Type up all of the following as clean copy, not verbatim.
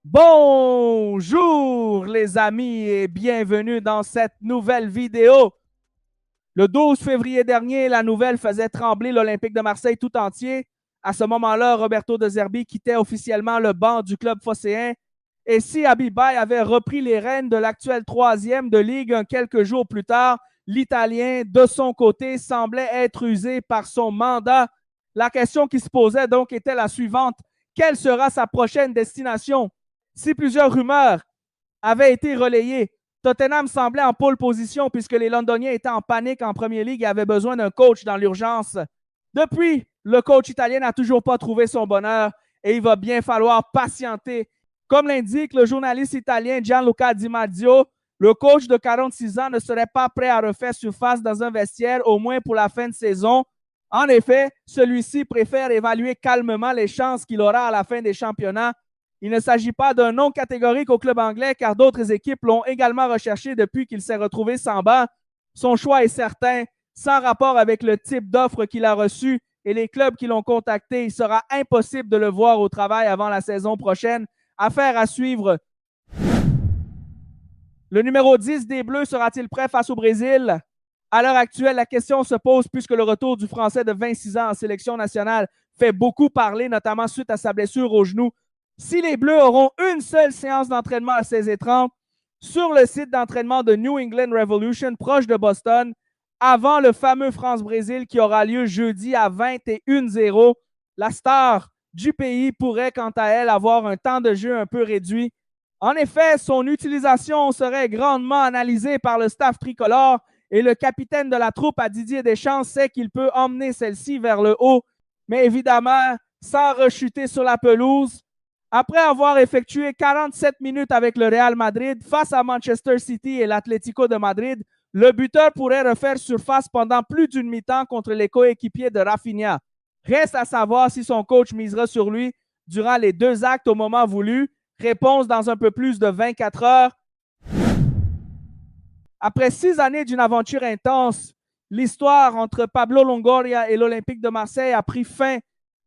Bonjour les amis et bienvenue dans cette nouvelle vidéo. Le 12 février dernier, la nouvelle faisait trembler l'Olympique de Marseille tout entier. À ce moment-là, Roberto De Zerbi quittait officiellement le banc du club phocéen. Et si Abibai avait repris les rênes de l'actuel troisième de Ligue quelques jours plus tard, l'Italien, de son côté, semblait être usé par son mandat. La question qui se posait donc était la suivante. Quelle sera sa prochaine destination? Si plusieurs rumeurs avaient été relayées, Tottenham semblait en pole position puisque les Londoniens étaient en panique en Premier League et avaient besoin d'un coach dans l'urgence. Depuis, le coach italien n'a toujours pas trouvé son bonheur et il va bien falloir patienter. Comme l'indique le journaliste italien Gianluca Di Marzio, le coach de 46 ans ne serait pas prêt à refaire surface dans un vestiaire, au moins pour la fin de saison. En effet, celui-ci préfère évaluer calmement les chances qu'il aura à la fin des championnats. Il ne s'agit pas d'un nom catégorique au club anglais car d'autres équipes l'ont également recherché depuis qu'il s'est retrouvé sans banc. Son choix est certain, sans rapport avec le type d'offre qu'il a reçu et les clubs qui l'ont contacté. Il sera impossible de le voir au travail avant la saison prochaine. Affaire à suivre. Le numéro 10 des Bleus sera-t-il prêt face au Brésil? À l'heure actuelle, la question se pose puisque le retour du Français de 26 ans en sélection nationale fait beaucoup parler, notamment suite à sa blessure au genou. Si les Bleus auront une seule séance d'entraînement à 16h30 sur le site d'entraînement de New England Revolution, proche de Boston, avant le fameux France-Brésil qui aura lieu jeudi à 21h00, la star du pays pourrait, quant à elle, avoir un temps de jeu un peu réduit. En effet, son utilisation serait grandement analysée par le staff tricolore et le capitaine de la troupe à Didier Deschamps sait qu'il peut emmener celle-ci vers le haut, mais évidemment, sans rechuter sur la pelouse. Après avoir effectué 47 minutes avec le Real Madrid face à Manchester City et l'Atlético de Madrid, le buteur pourrait refaire surface pendant plus d'une mi-temps contre les coéquipiers de Rafinha. Reste à savoir si son coach misera sur lui durant les deux actes au moment voulu. Réponse dans un peu plus de 24 heures. Après 6 années d'une aventure intense, l'histoire entre Pablo Longoria et l'Olympique de Marseille a pris fin.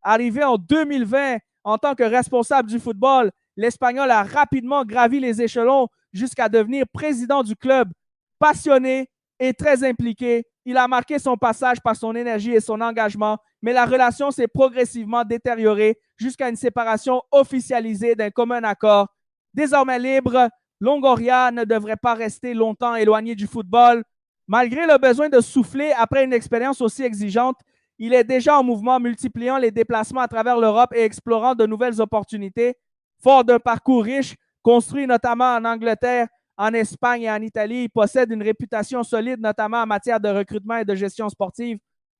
Arrivé en 2020, en tant que responsable du football, l'Espagnol a rapidement gravi les échelons jusqu'à devenir président du club. Passionné et très impliqué, il a marqué son passage par son énergie et son engagement, mais la relation s'est progressivement détériorée jusqu'à une séparation officialisée d'un commun accord. Désormais libre, Longoria ne devrait pas rester longtemps éloigné du football. Malgré le besoin de souffler après une expérience aussi exigeante, il est déjà en mouvement, multipliant les déplacements à travers l'Europe et explorant de nouvelles opportunités. Fort d'un parcours riche, construit notamment en Angleterre, en Espagne et en Italie, il possède une réputation solide, notamment en matière de recrutement et de gestion sportive.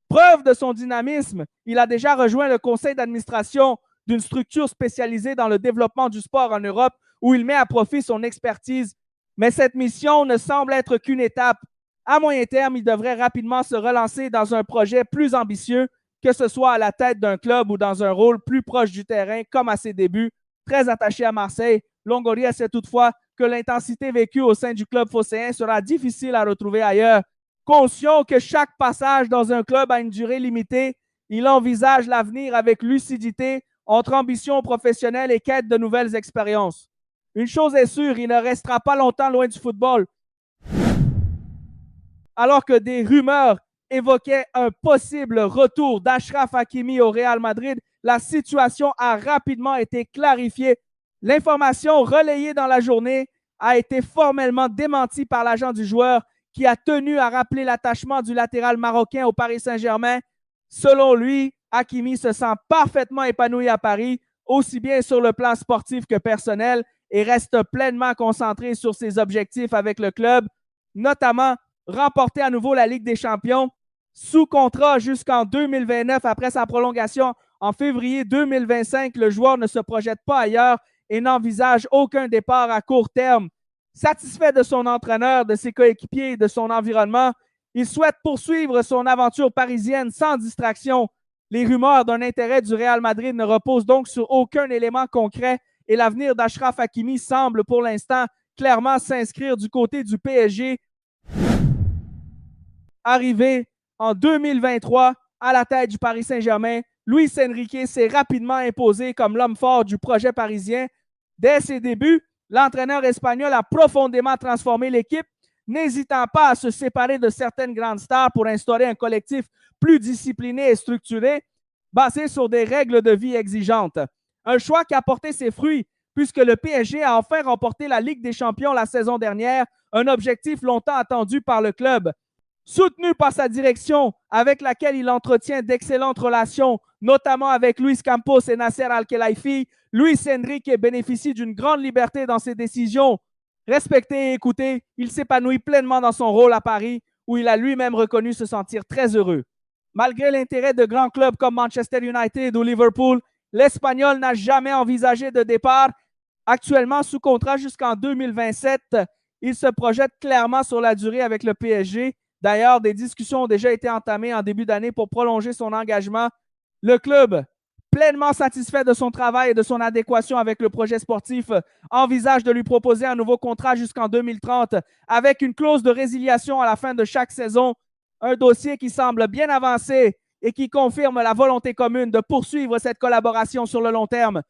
Preuve de son dynamisme, il a déjà rejoint le conseil d'administration d'une structure spécialisée dans le développement du sport en Europe, où il met à profit son expertise. Mais cette mission ne semble être qu'une étape. À moyen terme, il devrait rapidement se relancer dans un projet plus ambitieux, que ce soit à la tête d'un club ou dans un rôle plus proche du terrain, comme à ses débuts. Très attaché à Marseille, Longoria sait toutefois que l'intensité vécue au sein du club phocéen sera difficile à retrouver ailleurs. Conscient que chaque passage dans un club a une durée limitée, il envisage l'avenir avec lucidité entre ambition professionnelle et quête de nouvelles expériences. Une chose est sûre, il ne restera pas longtemps loin du football. Alors que des rumeurs évoquaient un possible retour d'Achraf Hakimi au Real Madrid, la situation a rapidement été clarifiée. L'information relayée dans la journée a été formellement démentie par l'agent du joueur qui a tenu à rappeler l'attachement du latéral marocain au Paris Saint-Germain. Selon lui, Hakimi se sent parfaitement épanoui à Paris, aussi bien sur le plan sportif que personnel, et reste pleinement concentré sur ses objectifs avec le club, notamment remporter à nouveau la Ligue des Champions, sous contrat jusqu'en 2029 après sa prolongation en février 2025. Le joueur ne se projette pas ailleurs et n'envisage aucun départ à court terme. Satisfait de son entraîneur, de ses coéquipiers et de son environnement, il souhaite poursuivre son aventure parisienne sans distraction. Les rumeurs d'un intérêt du Real Madrid ne reposent donc sur aucun élément concret et l'avenir d'Achraf Hakimi semble pour l'instant clairement s'inscrire du côté du PSG. Arrivé en 2023 à la tête du Paris Saint-Germain, Luis Enrique s'est rapidement imposé comme l'homme fort du projet parisien. Dès ses débuts, l'entraîneur espagnol a profondément transformé l'équipe, n'hésitant pas à se séparer de certaines grandes stars pour instaurer un collectif plus discipliné et structuré, basé sur des règles de vie exigeantes. Un choix qui a porté ses fruits, puisque le PSG a enfin remporté la Ligue des Champions la saison dernière, un objectif longtemps attendu par le club. Soutenu par sa direction, avec laquelle il entretient d'excellentes relations, notamment avec Luis Campos et Nasser Al-Khelaifi, Luis Enrique bénéficie d'une grande liberté dans ses décisions. Respecté et écouté, il s'épanouit pleinement dans son rôle à Paris, où il a lui-même reconnu se sentir très heureux. Malgré l'intérêt de grands clubs comme Manchester United ou Liverpool, l'Espagnol n'a jamais envisagé de départ. Actuellement sous contrat jusqu'en 2027, il se projette clairement sur la durée avec le PSG. D'ailleurs, des discussions ont déjà été entamées en début d'année pour prolonger son engagement. Le club, pleinement satisfait de son travail et de son adéquation avec le projet sportif, envisage de lui proposer un nouveau contrat jusqu'en 2030 avec une clause de résiliation à la fin de chaque saison. Un dossier qui semble bien avancé et qui confirme la volonté commune de poursuivre cette collaboration sur le long terme.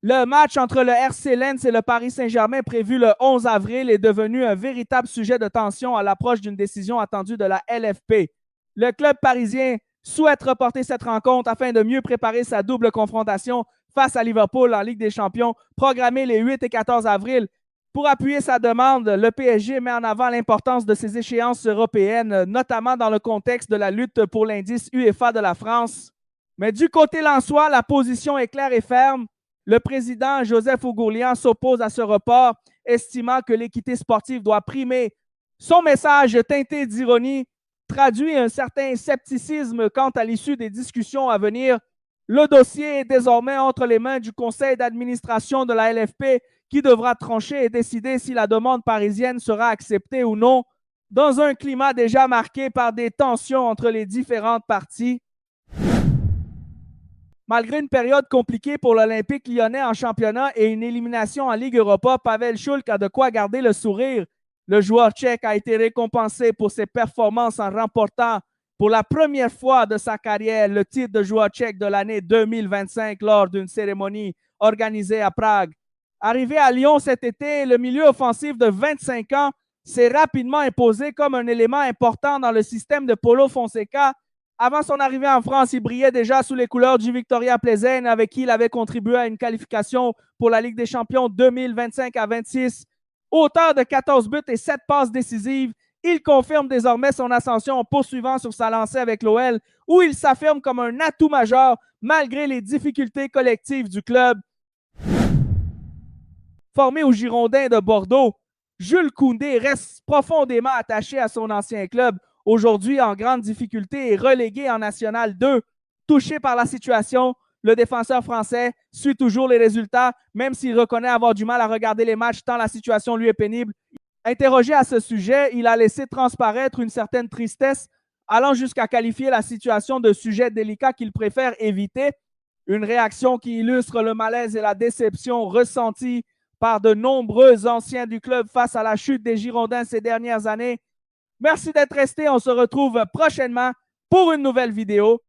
Le match entre le RC Lens et le Paris Saint-Germain prévu le 11 avril est devenu un véritable sujet de tension à l'approche d'une décision attendue de la LFP. Le club parisien souhaite reporter cette rencontre afin de mieux préparer sa double confrontation face à Liverpool en Ligue des Champions, programmée les 8 et 14 avril. Pour appuyer sa demande, le PSG met en avant l'importance de ces échéances européennes, notamment dans le contexte de la lutte pour l'indice UEFA de la France. Mais du côté lensois, la position est claire et ferme. Le président Joseph Oughourlian s'oppose à ce report, estimant que l'équité sportive doit primer. Son message teinté d'ironie traduit un certain scepticisme quant à l'issue des discussions à venir. Le dossier est désormais entre les mains du conseil d'administration de la LFP qui devra trancher et décider si la demande parisienne sera acceptée ou non, dans un climat déjà marqué par des tensions entre les différentes parties. Malgré une période compliquée pour l'Olympique lyonnais en championnat et une élimination en Ligue Europa, Pavel Šulc a de quoi garder le sourire. Le joueur tchèque a été récompensé pour ses performances en remportant pour la première fois de sa carrière le titre de joueur tchèque de l'année 2025 lors d'une cérémonie organisée à Prague. Arrivé à Lyon cet été, le milieu offensif de 25 ans s'est rapidement imposé comme un élément important dans le système de Paulo Fonseca. Avant son arrivée en France, il brillait déjà sous les couleurs du Viktoria Plzeň, avec qui il avait contribué à une qualification pour la Ligue des Champions 2025 à 26. Auteur de 14 buts et 7 passes décisives, il confirme désormais son ascension en poursuivant sur sa lancée avec l'OL, où il s'affirme comme un atout majeur malgré les difficultés collectives du club. Formé aux Girondins de Bordeaux, Jules Koundé reste profondément attaché à son ancien club, aujourd'hui en grande difficulté et relégué en National 2. Touché par la situation, le défenseur français suit toujours les résultats, même s'il reconnaît avoir du mal à regarder les matchs tant la situation lui est pénible. Interrogé à ce sujet, il a laissé transparaître une certaine tristesse, allant jusqu'à qualifier la situation de sujet délicat qu'il préfère éviter. Une réaction qui illustre le malaise et la déception ressentis par de nombreux anciens du club face à la chute des Girondins ces dernières années. Merci d'être resté. On se retrouve prochainement pour une nouvelle vidéo.